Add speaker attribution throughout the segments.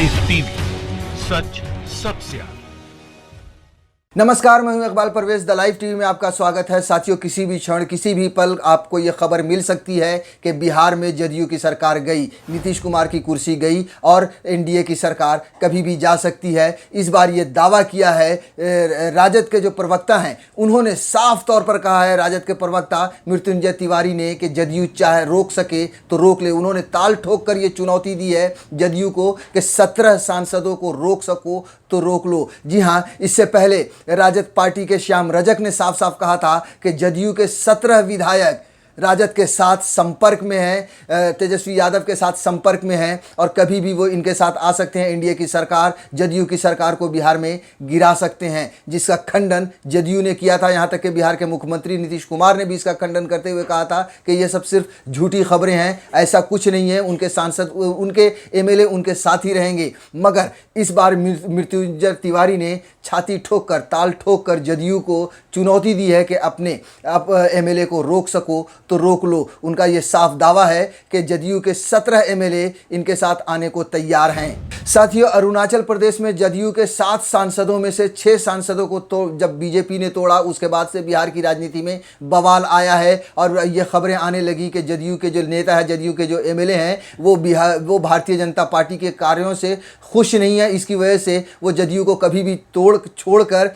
Speaker 1: Live TV, सच सबसे आगे।
Speaker 2: नमस्कार, मैं हूं Iqbal Parvez. The live TV में आपका स्वागत है। साथियों, किसी भी क्षण किसी भी पल आपको ये खबर मिल सकती है कि बिहार में जदयू की सरकार गई, नीतीश कुमार की कुर्सी गई और एनडीए की सरकार कभी भी जा सकती है। इस बार ये दावा किया है राजद के जो प्रवक्ता हैं, उन्होंने साफ तौर पर कहा है, राजद के प्रवक्ता मृत्युंजय तिवारी ने, कि जदयू चाहे रोक सके तो रोक ले। उन्होंने ताल ठोक कर ये चुनौती दी है जदयू को कि 17 सांसदों को रोक सको तो रोक लो। जी हाँ, इससे पहले राजद पार्टी के श्याम रजक ने साफ साफ कहा था कि जदयू के 17 विधायक राजद के साथ संपर्क में हैं, तेजस्वी यादव के साथ संपर्क में हैं और कभी भी वो इनके साथ आ सकते हैं। एनडीए की सरकार, जदयू की सरकार को बिहार में गिरा सकते हैं, जिसका खंडन जदयू ने किया था। यहाँ तक कि बिहार के मुख्यमंत्री नीतीश कुमार ने भी इसका खंडन करते हुए कहा था कि ये सब सिर्फ झूठी खबरें हैं, ऐसा कुछ नहीं है। उनके सांसद, उनके एमएलए उनके साथ ही रहेंगे। मगर इस बार मृत्युंजय तिवारी ने छाती ठोक कर, ताल ठोक कर जदयू को चुनौती दी है कि अपने एमएलए को रोक सको तो रोक लो। उनका ये साफ दावा है कि जदयू के 17 एमएलए इनके साथ आने को तैयार हैं। साथियों, अरुणाचल प्रदेश में जदयू के 7 सांसदों में से 6 सांसदों को तो जब बीजेपी ने तोड़ा, उसके बाद से बिहार की राजनीति में बवाल आया है और ये खबरें आने लगी कि जदयू के जो नेता है, जदयू के जो एमएलए हैं, वो भारतीय जनता पार्टी के कार्यों से खुश नहीं है। इसकी वजह से वो जदयू को कभी भी छोड़कर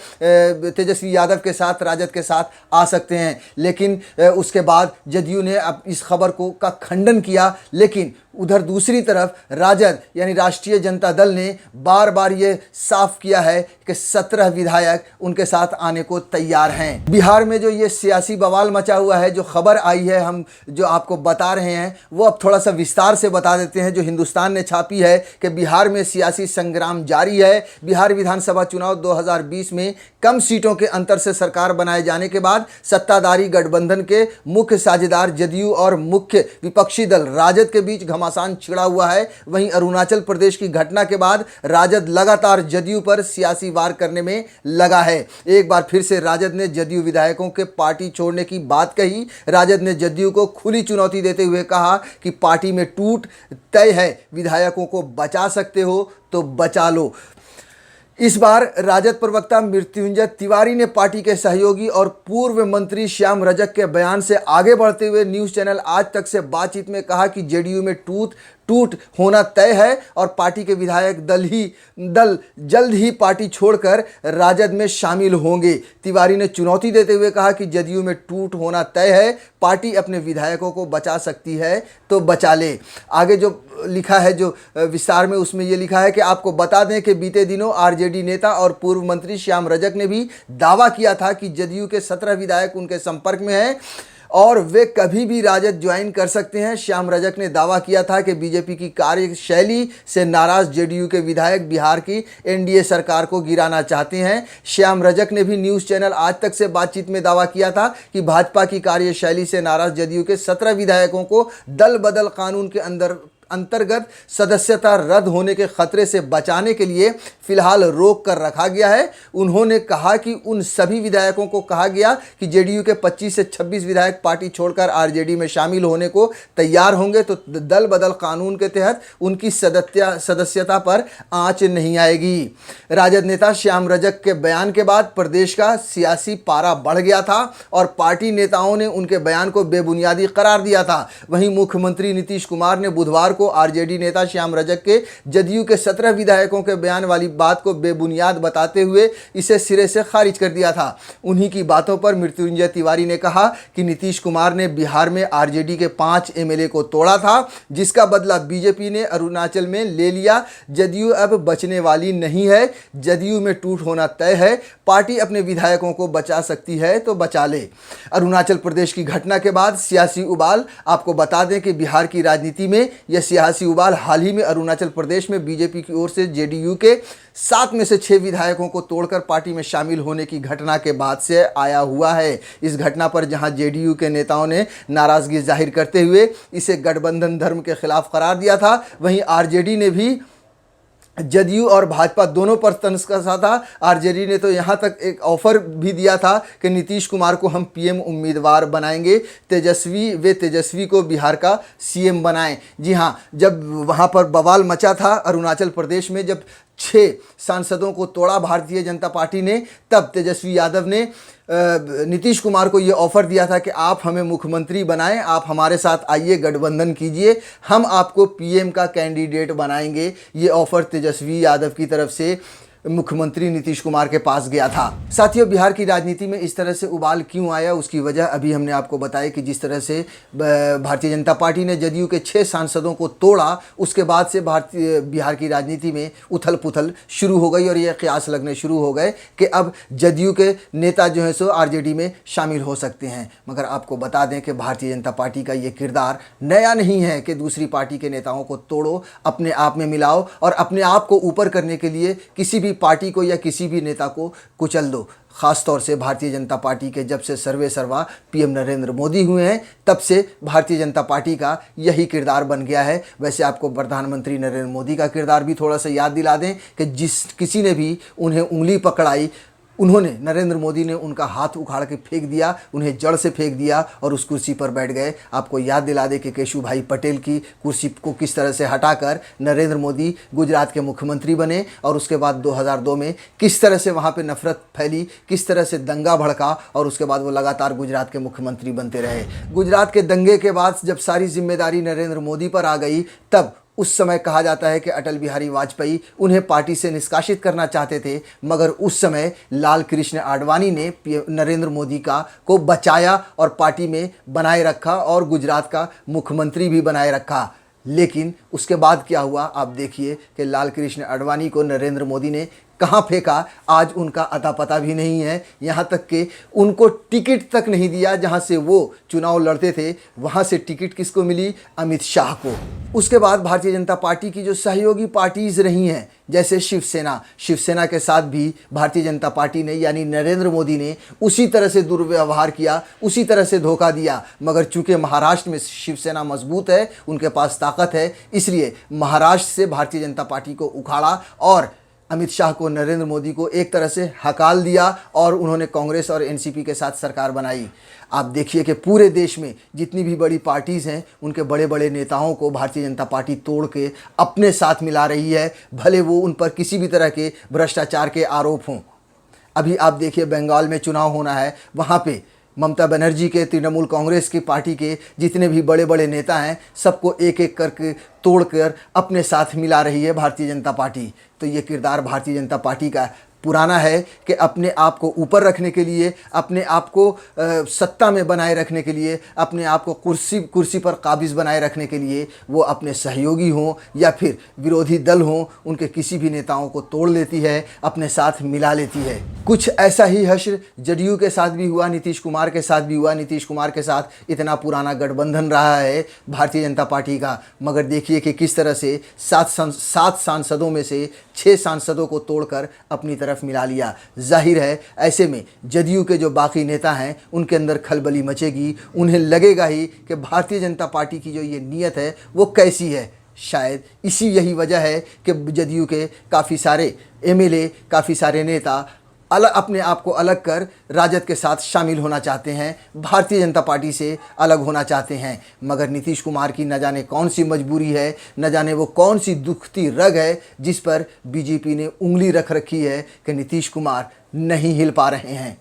Speaker 2: तेजस्वी यादव के साथ, राजद के साथ आ सकते हैं। लेकिन उसके बाद जदयू ने अब इस खबर का खंडन किया। लेकिन उधर दूसरी तरफ राजद यानी राष्ट्रीय जनता दल ने बार बार ये साफ किया है कि 17 विधायक उनके साथ आने को तैयार हैं। बिहार में जो ये सियासी बवाल मचा हुआ है, जो खबर आई है, हम जो आपको बता रहे हैं, वो अब थोड़ा सा विस्तार से बता देते हैं। जो हिंदुस्तान ने छापी है कि बिहार में सियासी संग्राम जारी है। बिहार विधानसभा चुनाव 2020 में कम सीटों के अंतर से सरकार बनाए जाने के बाद सत्ताधारी गठबंधन के मुख्य साझेदार जदयू और मुख्य विपक्षी दल राजद के बीच घमासान छिड़ा हुआ है। वहीं अरुणाचल प्रदेश की घटना के बाद राजद लगातार जदयू पर सियासी वार करने में लगा है। एक बार फिर से राजद ने जदयू विधायकों के पार्टी छोड़ने की बात कही। राजद ने जदयू को खुली चुनौती देते हुए कहा कि पार्टी में टूट तय है, विधायकों को बचा सकते हो तो बचा लो। इस बार राजद प्रवक्ता मृत्युंजय तिवारी ने पार्टी के सहयोगी और पूर्व मंत्री श्याम रजक के बयान से आगे बढ़ते हुए न्यूज़ चैनल आज तक से बातचीत में कहा कि जेडीयू में टूट होना तय है और पार्टी के विधायक दल जल्द ही पार्टी छोड़कर राजद में शामिल होंगे। तिवारी ने चुनौती देते हुए कहा कि जदयू में टूट होना तय है, पार्टी अपने विधायकों को बचा सकती है तो बचा ले। आगे जो लिखा है, जो विस्तार में, उसमें ये लिखा है कि आपको बता दें कि बीते दिनों आरजेडी नेता और पूर्व मंत्री श्याम रजक ने भी दावा किया था कि जदयू के 17 विधायक उनके संपर्क में हैं और वे कभी भी राजद ज्वाइन कर सकते हैं। श्याम रजक ने दावा किया था कि बीजेपी की कार्यशैली से नाराज जेडीयू के विधायक बिहार की एनडीए सरकार को गिराना चाहते हैं। श्याम रजक ने भी न्यूज़ चैनल आज तक से बातचीत में दावा किया था कि भाजपा की कार्यशैली से नाराज जदयू के 17 विधायकों को दल बदल कानून के अंतर्गत सदस्यता रद्द होने के खतरे से बचाने के लिए फिलहाल रोक कर रखा गया है। उन्होंने कहा कि उन सभी विधायकों को कहा गया कि जेडीयू के 25 से 26 विधायक पार्टी छोड़कर आरजेडी में शामिल होने को तैयार होंगे तो दल बदल कानून के तहत उनकी सदस्यता पर आंच नहीं आएगी। राजद नेता श्याम रजक के बयान के बाद प्रदेश का सियासी पारा बढ़ गया था और पार्टी नेताओं ने उनके बयान को बेबुनियादी करार दिया था। वहीं मुख्यमंत्री नीतीश कुमार ने बुधवार को आरजेडी नेता श्याम रजक के जदयू के 17 विधायकों के बयान वाली बात को बेबुनियाद बताते हुए इसे सिरे से खारिज कर दिया था। उन्हीं की बातों पर मृत्युंजय तिवारी ने कहा कि नीतीश कुमार ने बिहार में आरजेडी के 5 एमएलए को तोड़ा था, जिसका बदला बीजेपी ने अरुणाचल में ले लिया। जदयू अब बचने वाली नहीं है, जदयू में टूट होना तय है, पार्टी अपने विधायकों को बचा सकती है तो बचा ले। अरुणाचल प्रदेश की घटना के बाद सियासी उबाल, आपको बता दें कि बिहार की राजनीति में यह सियासी उबाल हाल ही में अरुणाचल प्रदेश में बीजेपी की ओर से जेडीयू के 7 में से 6 विधायकों को तोड़कर पार्टी में शामिल होने की घटना के बाद से आया हुआ है। इस घटना पर जहां जेडीयू के नेताओं ने नाराजगी जाहिर करते हुए इसे गठबंधन धर्म के खिलाफ करार दिया था, वहीं आरजेडी ने भी जदयू और भाजपा दोनों पर तंज कसा था। आरजेडी ने तो यहाँ तक एक ऑफर भी दिया था कि नीतीश कुमार को हम पीएम उम्मीदवार बनाएंगे, तेजस्वी को बिहार का सीएम बनाएं। जी हाँ, जब वहाँ पर बवाल मचा था अरुणाचल प्रदेश में, जब 6 सांसदों को तोड़ा भारतीय जनता पार्टी ने, तब तेजस्वी यादव ने नीतीश कुमार को ये ऑफ़र दिया था कि आप हमें मुख्यमंत्री बनाएं, आप हमारे साथ आइए, गठबंधन कीजिए, हम आपको पीएम का कैंडिडेट बनाएंगे। ये ऑफ़र तेजस्वी यादव की तरफ से मुख्यमंत्री नीतीश कुमार के पास गया था। साथियों, बिहार की राजनीति में इस तरह से उबाल क्यों आया, उसकी वजह अभी हमने आपको बताया कि जिस तरह से भारतीय जनता पार्टी ने जदयू के 6 सांसदों को तोड़ा, उसके बाद से बिहार की राजनीति में उथल पुथल शुरू हो गई और ये कयास लगने शुरू हो गए कि अब जदयू के नेता जो हैं सो आरजेडी में शामिल हो सकते हैं। मगर आपको बता दें कि भारतीय जनता पार्टी का ये किरदार नया नहीं है कि दूसरी पार्टी के नेताओं को तोड़ो, अपने आप में मिलाओ और अपने आप को ऊपर करने के लिए किसी भी पार्टी को या किसी भी नेता को कुचल दो। खास तौर से भारतीय जनता पार्टी के जब से सर्वे सर्वा पीएम नरेंद्र मोदी हुए हैं, तब से भारतीय जनता पार्टी का यही किरदार बन गया है। वैसे आपको प्रधानमंत्री नरेंद्र मोदी का किरदार भी थोड़ा सा याद दिला दें कि किसी ने भी उन्हें उंगली पकड़ाई, उन्होंने, नरेंद्र मोदी ने उनका हाथ उखाड़ के फेंक दिया, उन्हें जड़ से फेंक दिया और उस कुर्सी पर बैठ गए। आपको याद दिला दे कि केशु भाई पटेल की कुर्सी को किस तरह से हटाकर नरेंद्र मोदी गुजरात के मुख्यमंत्री बने और उसके बाद 2002 में किस तरह से वहाँ पे नफरत फैली, किस तरह से दंगा भड़का और उसके बाद वो लगातार गुजरात के मुख्यमंत्री बनते रहे। गुजरात के दंगे के बाद जब सारी जिम्मेदारी नरेंद्र मोदी पर आ गई, तब उस समय कहा जाता है कि अटल बिहारी वाजपेयी उन्हें पार्टी से निष्कासित करना चाहते थे, मगर उस समय लाल कृष्ण आडवाणी ने नरेंद्र मोदी को बचाया और पार्टी में बनाए रखा और गुजरात का मुख्यमंत्री भी बनाए रखा। लेकिन उसके बाद क्या हुआ, आप देखिए कि लाल कृष्ण आडवाणी को नरेंद्र मोदी ने कहाँ फेंका, आज उनका अता पता भी नहीं है। यहाँ तक कि उनको टिकट तक नहीं दिया, जहाँ से वो चुनाव लड़ते थे वहाँ से टिकट किसको मिली, अमित शाह को। उसके बाद भारतीय जनता पार्टी की जो सहयोगी पार्टीज़ रही हैं, जैसे शिवसेना के साथ भी भारतीय जनता पार्टी ने यानी नरेंद्र मोदी ने उसी तरह से दुर्व्यवहार किया, उसी तरह से धोखा दिया। मगर चूंकि महाराष्ट्र में शिवसेना मजबूत है, उनके पास ताकत है, इसलिए महाराष्ट्र से भारतीय जनता पार्टी को उखाड़ा और अमित शाह को, नरेंद्र मोदी को एक तरह से हकाल दिया और उन्होंने कांग्रेस और एनसीपी के साथ सरकार बनाई। आप देखिए कि पूरे देश में जितनी भी बड़ी पार्टीज़ हैं, उनके बड़े बड़े नेताओं को भारतीय जनता पार्टी तोड़ के अपने साथ मिला रही है, भले वो उन पर किसी भी तरह के भ्रष्टाचार के आरोप हों। अभी आप देखिए बंगाल में चुनाव होना है, वहाँ पे ममता बनर्जी के, तृणमूल कांग्रेस की पार्टी के जितने भी बड़े बड़े नेता हैं, सबको एक एक करके तोड़कर अपने साथ मिला रही है भारतीय जनता पार्टी। तो ये किरदार भारतीय जनता पार्टी का पुराना है कि अपने आप को ऊपर रखने के लिए, अपने आप को सत्ता में बनाए रखने के लिए, अपने आप को कुर्सी पर काबिज बनाए रखने के लिए वो अपने सहयोगी हों या फिर विरोधी दल हों, उनके किसी भी नेताओं को तोड़ लेती है, अपने साथ मिला लेती है। कुछ ऐसा ही हश्र जदयू के साथ भी हुआ, नीतीश कुमार के साथ भी हुआ। नीतीश कुमार के साथ इतना पुराना गठबंधन रहा है भारतीय जनता पार्टी का, मगर देखिए कि किस तरह से 7 सांसदों में से 6 सांसदों को तोड़कर अपनी तरफ मिला लिया। जाहिर है ऐसे में जदयू के जो बाकी नेता हैं उनके अंदर खलबली मचेगी, उन्हें लगेगा ही कि भारतीय जनता पार्टी की जो ये नीयत है वो कैसी है। शायद यही वजह है कि जदयू के काफ़ी सारे एमएलए, काफ़ी सारे नेता अपने आप को अलग कर राजद के साथ शामिल होना चाहते हैं, भारतीय जनता पार्टी से अलग होना चाहते हैं। मगर नीतीश कुमार की न जाने कौन सी मजबूरी है, न जाने वो कौन सी दुखती रग है जिस पर बीजेपी ने उंगली रख रखी है कि नीतीश कुमार नहीं हिल पा रहे हैं।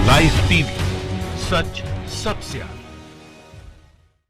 Speaker 1: लाइव टीवी, सच सबसे आगे।